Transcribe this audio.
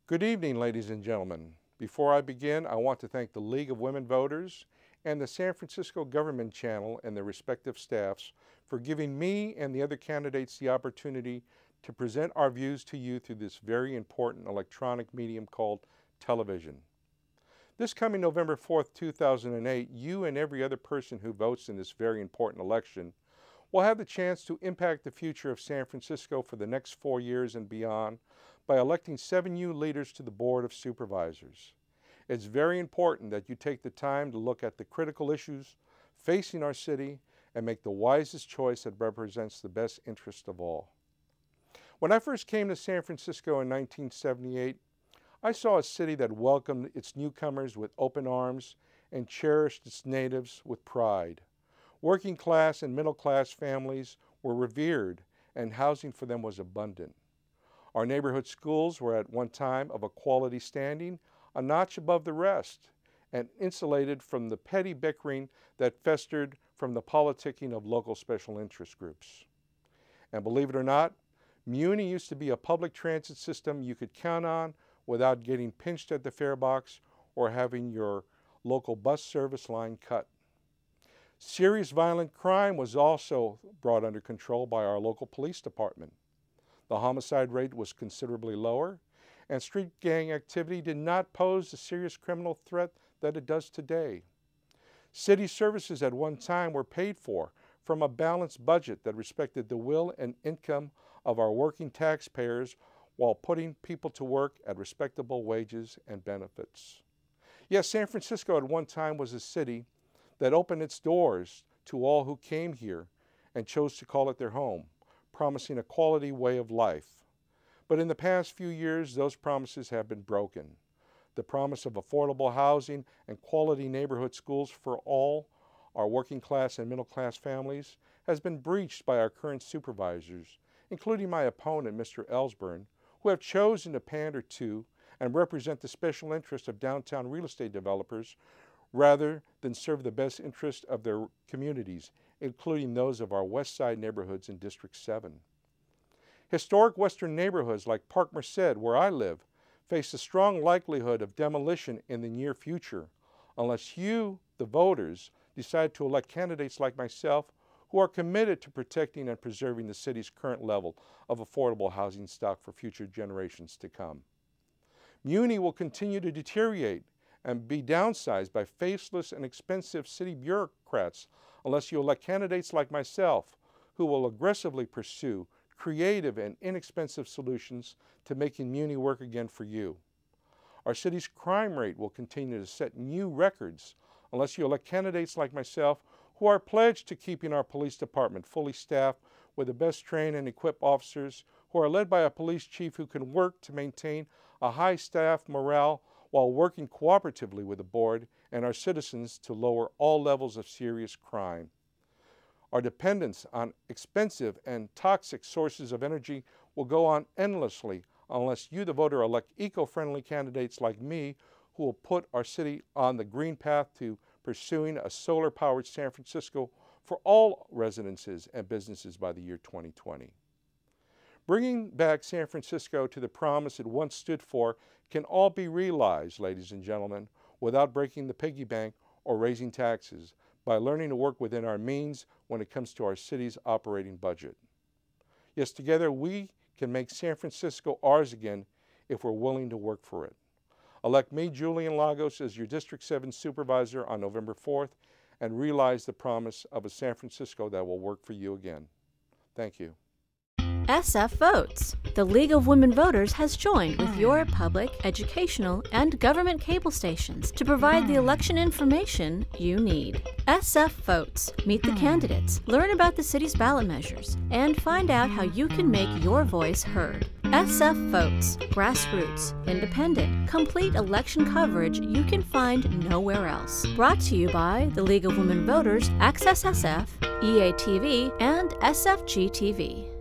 Good evening, ladies and gentlemen. Before I begin, I want to thank the League of Women Voters and the San Francisco Government Channel and their respective staffs for giving me and the other candidates the opportunity to present our views to you through this very important electronic medium called television. This coming November 4th, 2008, you and every other person who votes in this very important election will have the chance to impact the future of San Francisco for the next 4 years and beyond by electing 7 new leaders to the Board of Supervisors. It's very important that you take the time to look at the critical issues facing our city and make the wisest choice that represents the best interest of all. When I first came to San Francisco in 1978, I saw a city that welcomed its newcomers with open arms and cherished its natives with pride. Working class and middle class families were revered and housing for them was abundant. Our neighborhood schools were at one time of a quality standing, a notch above the rest, and insulated from the petty bickering that festered from the politicking of local special interest groups. And believe it or not, Muni used to be a public transit system you could count on without getting pinched at the fare box or having your local bus service line cut. Serious violent crime was also brought under control by our local police department. The homicide rate was considerably lower, and street gang activity did not pose the serious criminal threat that it does today. City services at one time were paid for from a balanced budget that respected the will and income of our working taxpayers while putting people to work at respectable wages and benefits. Yes, San Francisco at one time was a city that opened its doors to all who came here and chose to call it their home, promising a quality way of life. But in the past few years, those promises have been broken. The promise of affordable housing and quality neighborhood schools for all our working class and middle class families has been breached by our current supervisors, including my opponent, Mr. Ellsburn, who have chosen to pander to and represent the special interests of downtown real estate developers rather than serve the best interest of their communities, including those of our West Side neighborhoods in District 7. Historic Western neighborhoods like Park Merced, where I live, face a strong likelihood of demolition in the near future unless you, the voters, decide to elect candidates like myself who are committed to protecting and preserving the city's current level of affordable housing stock for future generations to come. Muni will continue to deteriorate and be downsized by faceless and expensive city bureaucrats unless you elect candidates like myself who will aggressively pursue creative and inexpensive solutions to making Muni work again for you. Our city's crime rate will continue to set new records unless you elect candidates like myself who are pledged to keeping our police department fully staffed with the best trained and equipped officers who are led by a police chief who can work to maintain a high staff morale while working cooperatively with the board and our citizens to lower all levels of serious crime. Our dependence on expensive and toxic sources of energy will go on endlessly unless you, the voter, elect eco-friendly candidates like me who will put our city on the green path to pursuing a solar-powered San Francisco for all residences and businesses by the year 2020. Bringing back San Francisco to the promise it once stood for can all be realized, ladies and gentlemen, without breaking the piggy bank or raising taxes, by learning to work within our means when it comes to our city's operating budget. Yes, together we can make San Francisco ours again if we're willing to work for it. Elect me, Julian Lagos, as your District 7 Supervisor on November 4th and realize the promise of a San Francisco that will work for you again. Thank you. SF Votes. The League of Women Voters has joined with your public, educational, and government cable stations to provide the election information you need. SF Votes. Meet the candidates, learn about the city's ballot measures, and find out how you can make your voice heard. SF Votes. Grassroots, independent, complete election coverage you can find nowhere else. Brought to you by the League of Women Voters, Access SF, EATV, and SFG TV.